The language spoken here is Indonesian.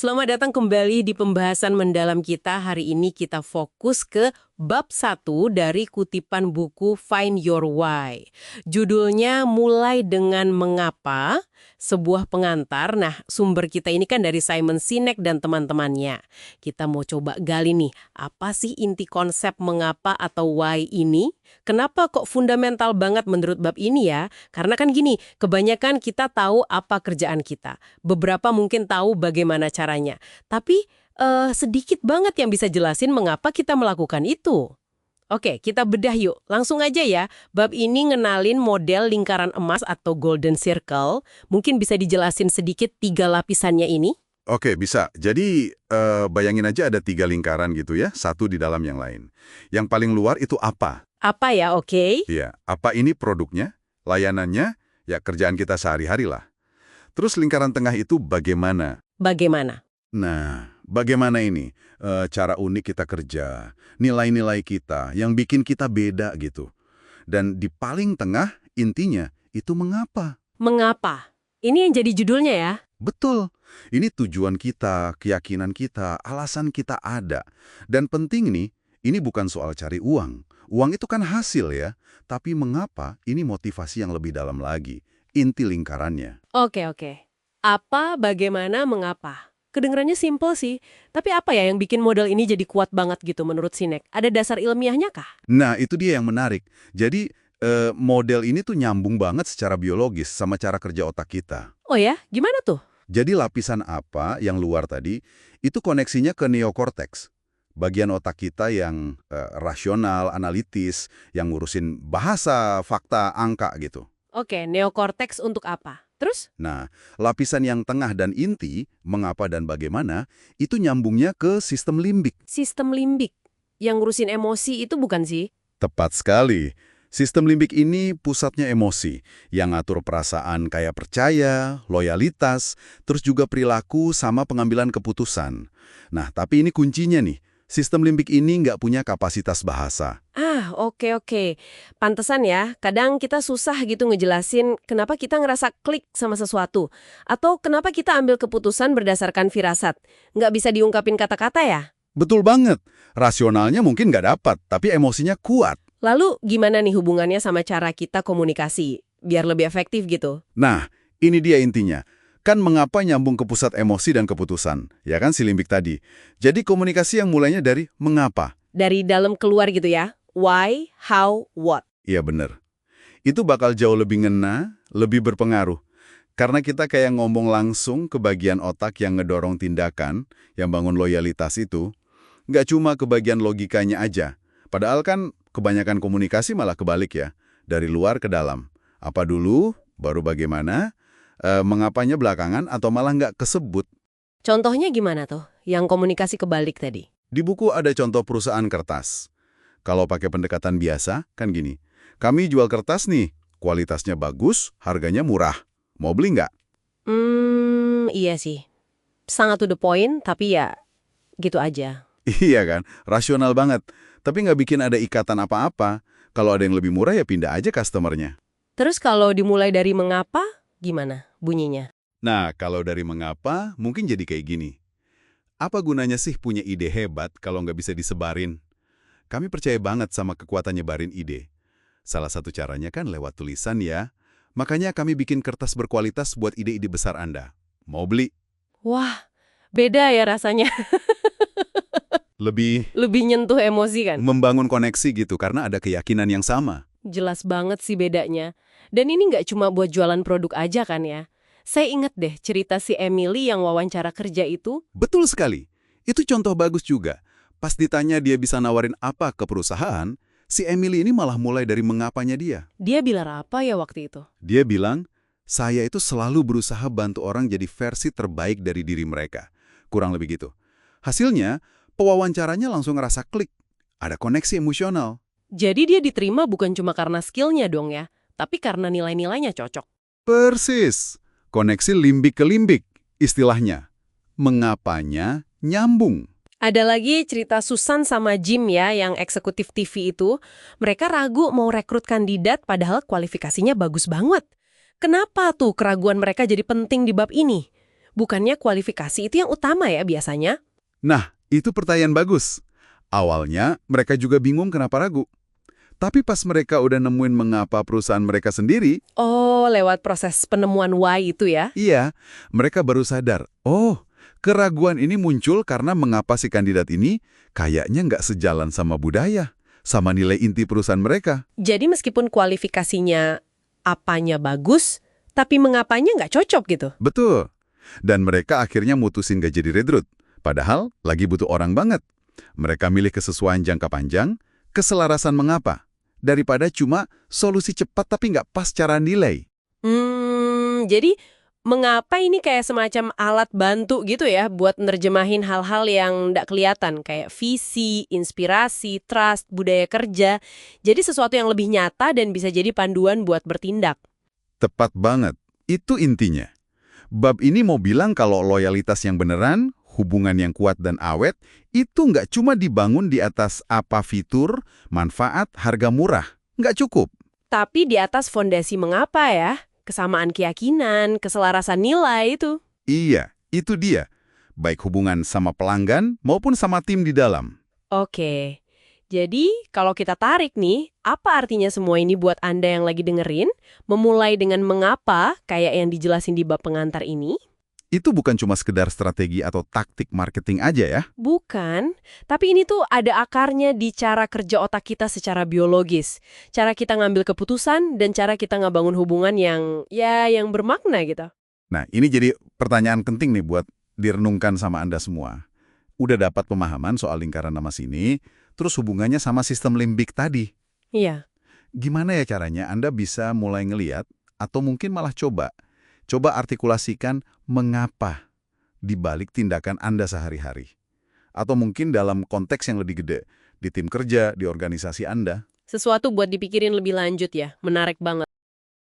Selamat datang kembali di pembahasan mendalam kita. Hari ini kita fokus ke bab 1 dari kutipan buku Find Your Why. Judulnya mulai dengan mengapa, sebuah pengantar. Nah, sumber kita ini kan dari Simon Sinek dan teman-temannya. Kita mau coba gali nih, apa sih inti konsep mengapa atau why ini? Kenapa kok fundamental banget menurut bab ini ya? Karena kan gini, kebanyakan kita tahu apa kerjaan kita. Beberapa mungkin tahu bagaimana caranya. Tapi sedikit banget yang bisa jelasin mengapa kita melakukan itu. Oke, kita bedah yuk. Langsung aja ya. Bab ini ngenalin model lingkaran emas atau golden circle. Mungkin bisa dijelasin sedikit 3 lapisannya ini? Oke, bisa. Jadi, bayangin aja ada 3 lingkaran gitu ya, satu di dalam yang lain. Yang paling luar itu apa? Apa ya, oke? Iya, apa ini produknya, layanannya, ya kerjaan kita sehari-hari lah. Terus lingkaran tengah itu bagaimana? Bagaimana? Nah, bagaimana ini? Cara unik kita kerja, nilai-nilai kita, yang bikin kita beda gitu. Dan di paling tengah, intinya, itu mengapa? Mengapa? Ini yang jadi judulnya ya? Betul. Ini tujuan kita, keyakinan kita, alasan kita ada. Dan penting nih, ini bukan soal cari uang. Uang itu kan hasil ya. Tapi mengapa ini motivasi yang lebih dalam lagi. Inti lingkarannya. Oke. Apa, bagaimana, mengapa? Kedengarannya simple sih. Tapi apa ya yang bikin model ini jadi kuat banget gitu menurut Sinek? Ada dasar ilmiahnya kah? Nah, itu dia yang menarik. Jadi, model ini tuh nyambung banget secara biologis sama cara kerja otak kita. Oh ya? Gimana tuh? Jadi lapisan apa yang luar tadi, itu koneksinya ke neokorteks. Bagian otak kita yang rasional, analitis, yang ngurusin bahasa, fakta, angka gitu. Oke, neokortex untuk apa? Terus? Nah, lapisan yang tengah dan inti, mengapa dan bagaimana, itu nyambungnya ke sistem limbik. Sistem limbik. Yang ngurusin emosi itu bukan sih? Tepat sekali. Sistem limbik ini pusatnya emosi, yang ngatur perasaan kayak percaya, loyalitas, terus juga perilaku sama pengambilan keputusan. Nah, tapi ini kuncinya nih. Sistem limbik ini nggak punya kapasitas bahasa. Oke. Pantesan ya, kadang kita susah gitu ngejelasin kenapa kita ngerasa klik sama sesuatu. Atau kenapa kita ambil keputusan berdasarkan firasat. Nggak bisa diungkapin kata-kata ya? Betul banget. Rasionalnya mungkin nggak dapat, tapi emosinya kuat. Lalu gimana nih hubungannya sama cara kita komunikasi? Biar lebih efektif gitu. Nah, ini dia intinya. Kan mengapa nyambung ke pusat emosi dan keputusan, ya kan si limbik tadi. Jadi komunikasi yang mulainya dari mengapa. Dari dalam keluar gitu ya? Why, how, what. Iya bener. Itu bakal jauh lebih ngena, lebih berpengaruh. Karena kita kayak ngomong langsung ke bagian otak yang ngedorong tindakan, yang bangun loyalitas itu, nggak cuma ke bagian logikanya aja. Padahal kan kebanyakan komunikasi malah kebalik ya, dari luar ke dalam. Apa dulu, baru bagaimana, mengapanya belakangan, atau malah nggak kesebut. Contohnya gimana tuh? Yang komunikasi kebalik tadi. Di buku ada contoh perusahaan kertas. Kalau pakai pendekatan biasa, kan gini. Kami jual kertas nih, kualitasnya bagus, harganya murah. Mau beli nggak? Iya sih. Sangat to the point, tapi ya gitu aja. Iya kan, rasional banget. Tapi nggak bikin ada ikatan apa-apa. Kalau ada yang lebih murah ya pindah aja customernya. Terus kalau dimulai dari mengapa, gimana bunyinya? Nah, kalau dari mengapa, mungkin jadi kayak gini. Apa gunanya sih punya ide hebat kalau nggak bisa disebarin? Kami percaya banget sama kekuatan nyebarin ide. Salah satu caranya kan lewat tulisan ya. Makanya kami bikin kertas berkualitas buat ide-ide besar Anda. Mau beli? Wah, beda ya rasanya. Lebih Lebih nyentuh emosi kan? membangun koneksi gitu karena ada keyakinan yang sama. Jelas banget sih bedanya. Dan ini nggak cuma buat jualan produk aja kan ya. Saya inget deh cerita si Emily yang wawancara kerja itu. Betul sekali. Itu contoh bagus juga. Pas ditanya dia bisa nawarin apa ke perusahaan, si Emily ini malah mulai dari mengapanya dia. Dia bilang apa ya waktu itu? Dia bilang, saya itu selalu berusaha bantu orang jadi versi terbaik dari diri mereka. Kurang lebih gitu. Hasilnya, pewawancaranya langsung ngerasa klik. Ada koneksi emosional. Jadi dia diterima bukan cuma karena skillnya dong ya, tapi karena nilai-nilainya cocok. Persis. Koneksi limbik ke limbik, istilahnya. Mengapanya nyambung. Ada lagi cerita Susan sama Jim ya, yang eksekutif TV itu. Mereka ragu mau rekrut kandidat padahal kualifikasinya bagus banget. Kenapa tuh keraguan mereka jadi penting di bab ini? Bukannya kualifikasi itu yang utama ya biasanya? Nah, itu pertanyaan bagus. Awalnya, mereka juga bingung kenapa ragu. Tapi pas mereka udah nemuin mengapa perusahaan mereka sendiri, Oh, lewat proses penemuan why itu ya? iya, mereka baru sadar, oh, keraguan ini muncul karena mengapa si kandidat ini kayaknya nggak sejalan sama budaya, sama nilai inti perusahaan mereka. Jadi meskipun kualifikasinya apanya bagus, tapi mengapanya nggak cocok gitu? Betul. Dan mereka akhirnya mutusin gak jadi rekrut. Padahal lagi butuh orang banget. Mereka milih kesesuaian jangka panjang, keselarasan mengapa, daripada cuma solusi cepat tapi nggak pas cara nilai. Jadi mengapa ini kayak semacam alat bantu gitu ya buat nerjemahin hal-hal yang nggak kelihatan kayak visi, inspirasi, trust, budaya kerja. Jadi sesuatu yang lebih nyata dan bisa jadi panduan buat bertindak. Tepat banget. Itu intinya. Bab ini mau bilang kalau loyalitas yang beneran, hubungan yang kuat dan awet, itu nggak cuma dibangun di atas apa fitur, manfaat, harga murah. Nggak cukup. Tapi di atas fondasi mengapa ya? Kesamaan keyakinan, keselarasan nilai itu. Iya, itu dia. Baik hubungan sama pelanggan maupun sama tim di dalam. Oke, jadi kalau kita tarik nih, apa artinya semua ini buat Anda yang lagi dengerin? Memulai dengan mengapa, kayak yang dijelasin di bab pengantar ini? Itu bukan cuma sekedar strategi atau taktik marketing aja ya. Bukan, tapi ini tuh ada akarnya di cara kerja otak kita secara biologis. Cara kita ngambil keputusan dan cara kita ngebangun hubungan yang bermakna gitu. Nah, ini jadi pertanyaan penting nih buat direnungkan sama Anda semua. Udah dapat pemahaman soal lingkaran nama sini, terus hubungannya sama sistem limbik tadi. Iya. Gimana ya caranya Anda bisa mulai ngeliat, atau mungkin malah coba artikulasikan mengapa di balik tindakan Anda sehari-hari. Atau mungkin dalam konteks yang lebih gede, di tim kerja, di organisasi Anda. Sesuatu buat dipikirin lebih lanjut ya, menarik banget.